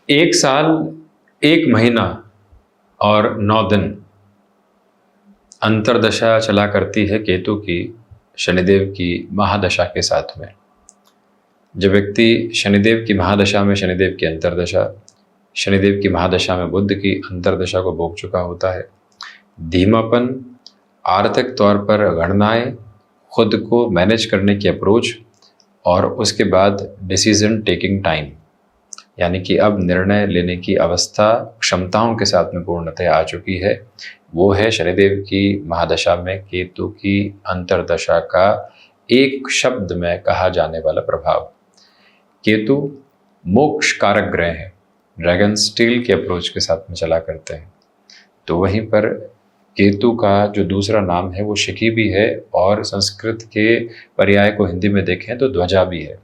एक साल, एक महीना और 9 दिन अंतर्दशा चला करती है केतु की शनिदेव की महादशा के साथ में। जब व्यक्ति शनिदेव की महादशा में शनिदेव की अंतर्दशा, शनिदेव की महादशा में बुध की अंतर्दशा को भोग चुका होता है, धीमापन, आर्थिक तौर पर गणनाएं, खुद को मैनेज करने की अप्रोच और उसके बाद डिसीजन टेकिंग टाइम, यानी कि अब निर्णय लेने की अवस्था क्षमताओं के साथ में पूर्णतः आ चुकी है। वो है शनिदेव की महादशा में केतु की अंतर्दशा का एक शब्द में कहा जाने वाला प्रभाव। केतु मोक्ष कारक ग्रह है, ड्रैगन स्टील के अप्रोच के साथ में चला करते हैं। तो वहीं पर केतु का जो दूसरा नाम है वो शिखी भी है, और संस्कृत के पर्याय को हिंदी में देखें तो ध्वजा भी है।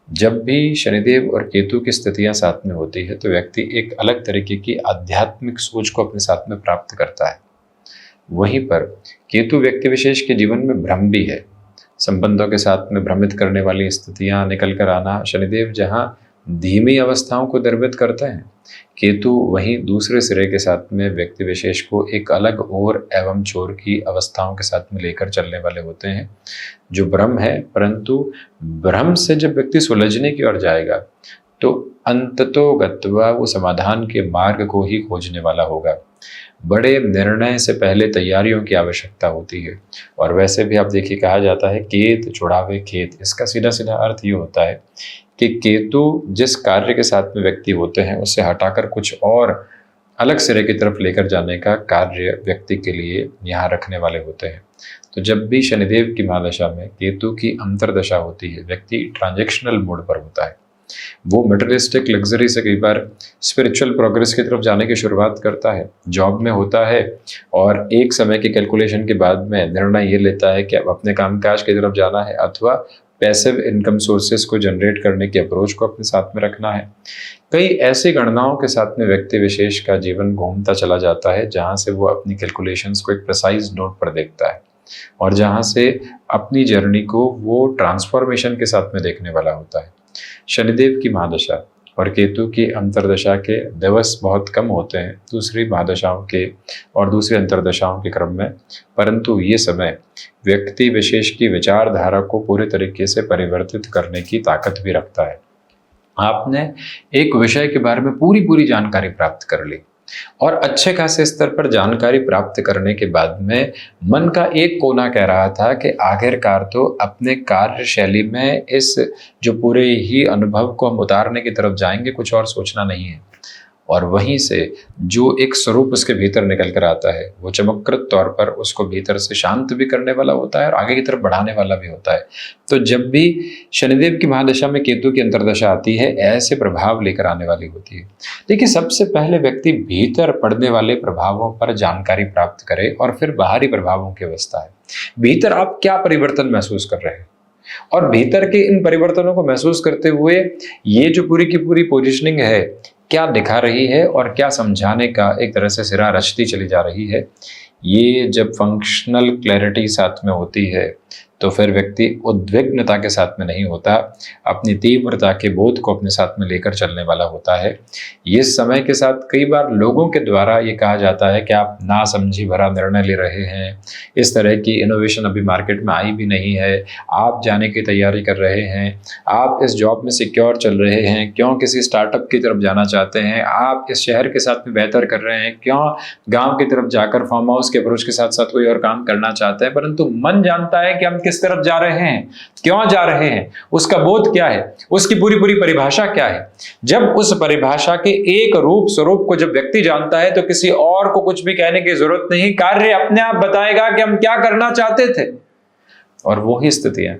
जब भी शनिदेव और केतु की स्थितियां साथ में होती है तो व्यक्ति एक अलग तरीके की आध्यात्मिक सोच को अपने साथ में प्राप्त करता है। वहीं पर केतु व्यक्ति विशेष के जीवन में भ्रम भी है, संबंधों के साथ में भ्रमित करने वाली स्थितियां निकल कर आना। शनिदेव जहां धीमी अवस्थाओं को निर्मित करते हैं, केतु वहीं दूसरे सिरे के साथ में व्यक्ति विशेष को एक अलग ओर एवं छोर की अवस्थाओं के साथ में लेकर चलने वाले होते हैं। जो भ्रम है, परंतु भ्रम से जब व्यक्ति सुलझने की ओर जाएगा तो अंततो गत्वा वो समाधान के मार्ग को ही खोजने वाला होगा। बड़े निर्णय से पहले तैयारियों की आवश्यकता होती है। और वैसे भी आप देखिए, कहा जाता है केत छुड़ावे खेत। इसका सीधा सीधा अर्थ ये होता है कि केतु जिस कार्य के साथ में व्यक्ति होते हैं उससे हटाकर कुछ और अलग सिरे की तरफ लेकर जाने का कार्य व्यक्ति के लिए यहाँ रखने वाले होते हैं। तो जब भी शनिदेव की महादशा में केतु की अंतर्दशा होती है, व्यक्ति ट्रांजैक्शनल मोड पर होता है। वो मटेरियलिस्टिक लग्जरी से कई बार स्पिरिचुअल प्रोग्रेस की तरफ जाने की शुरुआत करता है, जॉब में होता है, और एक समय के कैलकुलेशन के बाद में निर्णय ये लेता है कि अब अपने कामकाज की तरफ जाना है अथवा पैसिव इनकम सोर्सेस को जनरेट करने की अप्रोच को अपने साथ में रखना है। कई ऐसी गणनाओं के साथ में व्यक्ति विशेष का जीवन घूमता चला जाता है, जहां से वो अपनी कैलकुलेशंस को एक प्रिसाइज नोट पर देखता है और जहां से अपनी जर्नी को वो ट्रांसफॉर्मेशन के साथ में देखने वाला होता है। शनिदेव की महादशा और केतु की अंतर्दशा के दिवस बहुत कम होते हैं दूसरी महादशाओं के और दूसरी अंतर्दशाओं के क्रम में, परंतु ये समय व्यक्ति विशेष की विचारधारा को पूरे तरीके से परिवर्तित करने की ताकत भी रखता है। आपने एक विषय के बारे में पूरी जानकारी प्राप्त कर ली और अच्छे खासे स्तर पर जानकारी प्राप्त करने के बाद में मन का एक कोना कह रहा था कि आखिरकार तो अपने कार्यशैली में इस जो पूरे ही अनुभव को हम उतारने की तरफ जाएंगे, कुछ और सोचना नहीं है। और वहीं से जो एक स्वरूप उसके भीतर निकल कर आता है वो चमत्कृत तौर पर उसको भीतर से शांत भी करने वाला होता है और आगे की तरफ बढ़ाने वाला भी होता है। तो जब भी शनिदेव की महादशा में केतु की अंतर्दशा आती है, ऐसे प्रभाव लेकर आने वाली होती है। देखिए, सबसे पहले व्यक्ति भीतर पड़ने वाले प्रभावों पर जानकारी प्राप्त करे और फिर बाहरी प्रभावों की अवस्था है। भीतर आप क्या परिवर्तन महसूस कर रहे हैं और भीतर के इन परिवर्तनों को महसूस करते हुए ये जो पूरी की पूरी पोजिशनिंग है क्या दिखा रही है और क्या समझाने का एक तरह से सिरा रचती चली जा रही है। ये जब फंक्शनल क्लैरिटी साथ में होती है तो फिर व्यक्ति उद्विग्नता के साथ में नहीं होता, अपनी तीव्रता के बोध को अपने साथ में लेकर चलने वाला होता है। ये समय के साथ कई बार लोगों के द्वारा ये कहा जाता है कि आप नासमझी भरा निर्णय ले रहे हैं, इस तरह की इनोवेशन अभी मार्केट में आई भी नहीं है, आप जाने की तैयारी कर रहे हैं, आप इस जॉब में सिक्योर चल रहे हैं, क्यों किसी स्टार्टअप की तरफ जाना चाहते हैं, आप इस शहर के साथ में बेहतर कर रहे हैं, क्यों गाँव की तरफ जाकर फार्म हाउस के अप्रोच के साथ साथ कोई और काम करना चाहते हैं। परंतु मन जानता है कि हम किस तरफ जा रहे हैं, क्यों जा रहे हैं, उसका बोध क्या है, उसकी पूरी परिभाषा क्या है। जब उस परिभाषा के एक रूप स्वरूप को जब व्यक्ति जानता है तो किसी और को कुछ भी कहने की जरूरत नहीं, कार्य अपने आप बताएगा कि हम क्या करना चाहते थे। और वो ही स्थितियां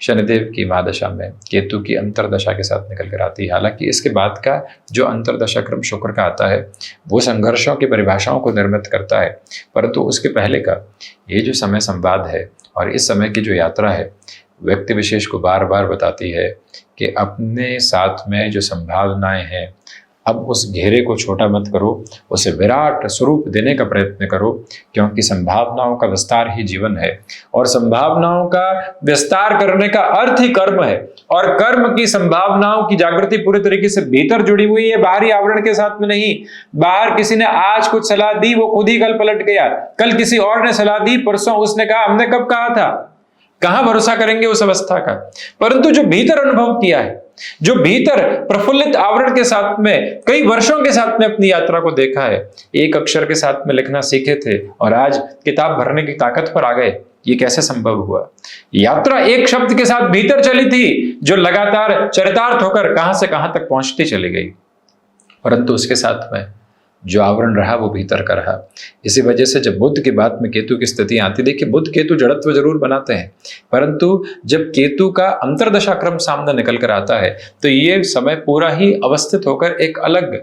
शनिदेव की महादशा में केतु की अंतर्दशा के साथ निकल कर आती है। हालांकि इसके बाद का जो अंतर्दशा क्रम शुक्र का आता है वो संघर्षों की परिभाषाओं को निर्मित करता है, परंतु उसके पहले का ये जो समय संवाद है और इस समय की जो यात्रा है व्यक्ति विशेष को बार बार बताती है कि अपने साथ में जो संभावनाएं हैं अब उस घेरे को छोटा मत करो, उसे विराट स्वरूप देने का प्रयत्न करो, क्योंकि संभावनाओं का विस्तार ही जीवन है और संभावनाओं का विस्तार करने का अर्थ ही कर्म है। और कर्म की संभावनाओं की जागृति पूरी तरीके से भीतर जुड़ी हुई है, बाहरी आवरण के साथ में नहीं। बाहर किसी ने आज कुछ सलाह दी, वो खुद ही कल पलट गया, कल किसी और ने सलाह दी, परसों उसने कहा हमने कब कहा था। कहां भरोसा करेंगे उस अवस्था का। परंतु जो भीतर अनुभव किया है, जो भीतर प्रफुल्लित आवरण के साथ में कई वर्षों के साथ में अपनी यात्रा को देखा है, एक अक्षर के साथ में लिखना सीखे थे और आज किताब भरने की ताकत पर आ गए, ये कैसे संभव हुआ। यात्रा एक शब्द के साथ भीतर चली थी, जो लगातार चरितार्थ होकर कहां से कहां तक पहुंचती चली गई, परंतु उसके साथ में जो आवरण रहा वो भीतर का रहा। इसी वजह से जब बुध की बात में केतु की स्थिति आती, देखिए बुध केतु जड़त्व जरूर बनाते हैं, परंतु जब केतु का अंतर्दशा क्रम सामने निकल कर आता है तो ये समय पूरा ही अवस्थित होकर एक अलग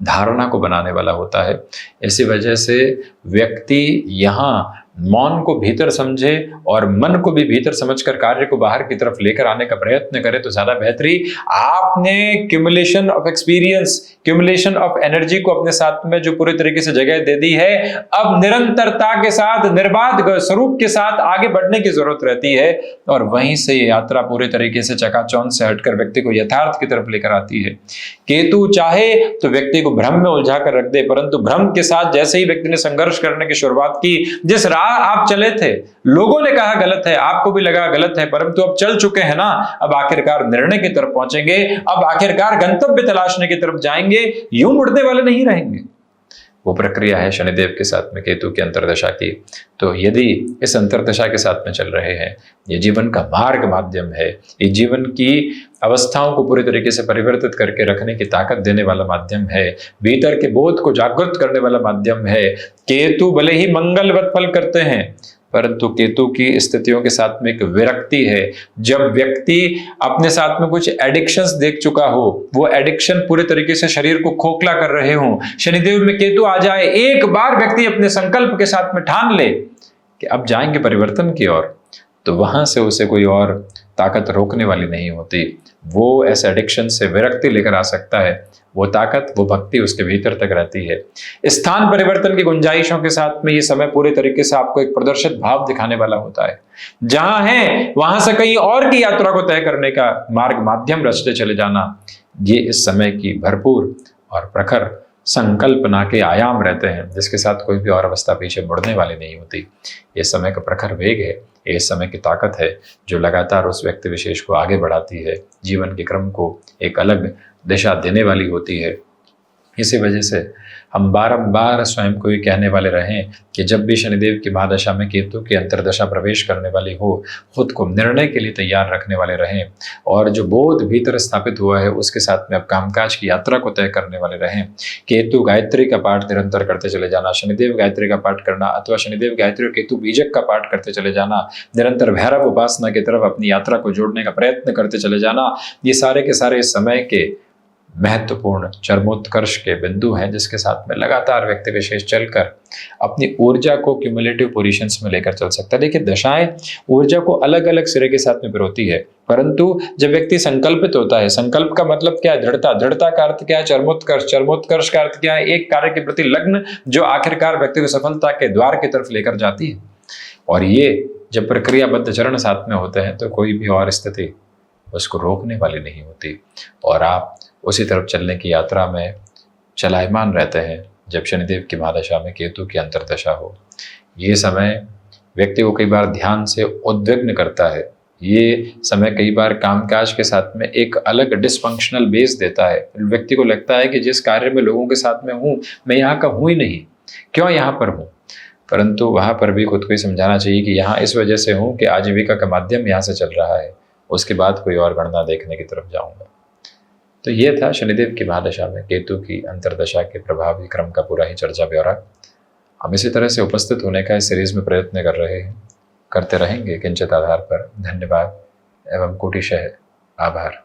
धारणा को बनाने वाला होता है। इसी वजह से व्यक्ति यहाँ मौन को भीतर समझे और मन को भी भीतर समझकर कार्य को बाहर की तरफ लेकर आने का प्रयत्न करे तो ज्यादा बेहतरी। आपने cumulation of experience, cumulation of energy को अपने साथ में जो पूरी तरीके से जगह दे दी है, अब निरंतरता के साथ, निर्बाध स्वरूप के साथ आगे बढ़ने की जरूरत रहती है और वहीं से ये यात्रा पूरे तरीके से चकाचौंध से हटकर व्यक्ति को यथार्थ की तरफ लेकर आती है। केतु चाहे तो व्यक्ति को भ्रम में उलझा कर रख दे, परंतु भ्रम के साथ जैसे ही व्यक्ति ने संघर्ष करने की शुरुआत की, जिस राह आप चले थे, लोगों ने कहा गलत है, आपको भी लगा गलत है, परंतु अब चल चुके हैं ना, अब आखिरकार निर्णय की तरफ पहुंचेंगे, अब आखिरकार गंतव्य तलाशने की तरफ जाएंगे, यूं मुड़ने वाले नहीं रहेंगे। वो प्रक्रिया है शनिदेव के साथ में केतु की अंतर्दशा की। तो यदि इस अंतर्दशा के साथ में चल रहे हैं, ये जीवन का मार्ग माध्यम है, ये जीवन की अवस्थाओं को पूरी तरीके से परिवर्तित करके रखने की ताकत देने वाला माध्यम है, भीतर के बोध को जागृत करने वाला माध्यम है। केतु भले ही मंगलवत फल करते हैं, परंतु केतु की स्थितियों के साथ में एक विरक्ति है। जब व्यक्ति अपने साथ में कुछ एडिक्शंस देख चुका हो, वो एडिक्शन पूरे तरीके से शरीर को खोखला कर रहे हो, शनिदेव में केतु आ जाए, एक बार व्यक्ति अपने संकल्प के साथ में ठान ले कि अब जाएंगे परिवर्तन की ओर, तो वहां से उसे कोई और ताकत रोकने वाली नहीं होती। वो ऐसे एडिक्शन से विरक्ति लेकर आ सकता है, वो ताकत, वो भक्ति उसके भीतर तक रहती है। स्थान परिवर्तन की गुंजाइशों के साथ में ये समय पूरे तरीके से आपको एक प्रदर्शित भाव दिखाने वाला होता है। जहां है वहां से कहीं और की यात्रा को तय करने का मार्ग माध्यम रचते चले जाना, ये इस समय की भरपूर और प्रखर संकल्पना के आयाम रहते हैं, जिसके साथ कोई भी और अवस्था पीछे मुड़ने वाली नहीं होती। ये समय का प्रखर वेग है, ये समय की ताकत है जो लगातार उस व्यक्ति विशेष को आगे बढ़ाती है, जीवन के क्रम को एक अलग दिशा देने वाली होती है। इसी वजह से हम बारंबार स्वयं को ये कहने वाले रहें कि जब भी शनिदेव की महादशा में केतु की अंतर्दशा प्रवेश करने वाली हो, खुद को निर्णय के लिए तैयार रखने वाले रहें और जो बोध भीतर स्थापित हुआ है उसके साथ में अब कामकाज की यात्रा को तय करने वाले रहें। केतु गायत्री का पाठ निरंतर करते चले जाना, शनिदेव गायत्री का पाठ करना अथवा शनिदेव गायत्री और केतु बीजक का पाठ करते चले जाना, निरंतर भैरव उपासना की तरफ अपनी यात्रा को जोड़ने का प्रयत्न करते चले जाना, ये सारे के सारे समय के महत्वपूर्ण चरमोत्कर्ष के बिंदु हैं, जिसके साथ में लगातार व्यक्ति विशेष चलकर अपनी ऊर्जा को क्यूमुलेटिव पोजीशंस में लेकर चल सकता है। देखिए दशाएं ऊर्जा को अलग अलग सिरे के साथ में पिरोती है, परंतु जब व्यक्ति संकल्पित होता है, संकल्प का मतलब क्या है? दृढ़ता। दृढ़ता का अर्थ क्या है? चरमोत्कर्ष। चरमोत्कर्ष का अर्थ क्या है? एक कार्य के प्रति लग्न जो आखिरकार व्यक्ति को सफलता के द्वार की तरफ लेकर जाती है। और ये जब प्रक्रियाबद्ध चरण साथ में होते हैं तो कोई भी और स्थिति उसको रोकने वाली नहीं होती और आप उसी तरफ चलने की यात्रा में चलायमान रहते हैं। जब शनिदेव की महादशा में केतु की अंतर्दशा हो, ये समय व्यक्ति को कई बार ध्यान से उद्विग्न करता है। ये समय कई बार कामकाज के साथ में एक अलग डिसफंक्शनल बेस देता है। व्यक्ति को लगता है कि जिस कार्य में लोगों के साथ में हूँ, मैं यहाँ का हूँ ही नहीं, क्यों यहाँ पर हूँ? परंतु वहाँ पर भी खुद को ही समझाना चाहिए कि यहाँ इस वजह से हूँ कि आजीविका का माध्यम यहाँ से चल रहा है, उसके बाद कोई और गणना देखने की तरफ जाऊँगा। तो ये था शनिदेव की महादशा में केतु की अंतर्दशा के प्रभावी क्रम का पूरा ही चर्चा ब्यौरा। हम इसी तरह से उपस्थित होने का इस सीरीज में प्रयत्न कर रहे हैं, करते रहेंगे किंचित आधार पर। धन्यवाद एवं कोटिशः आभार।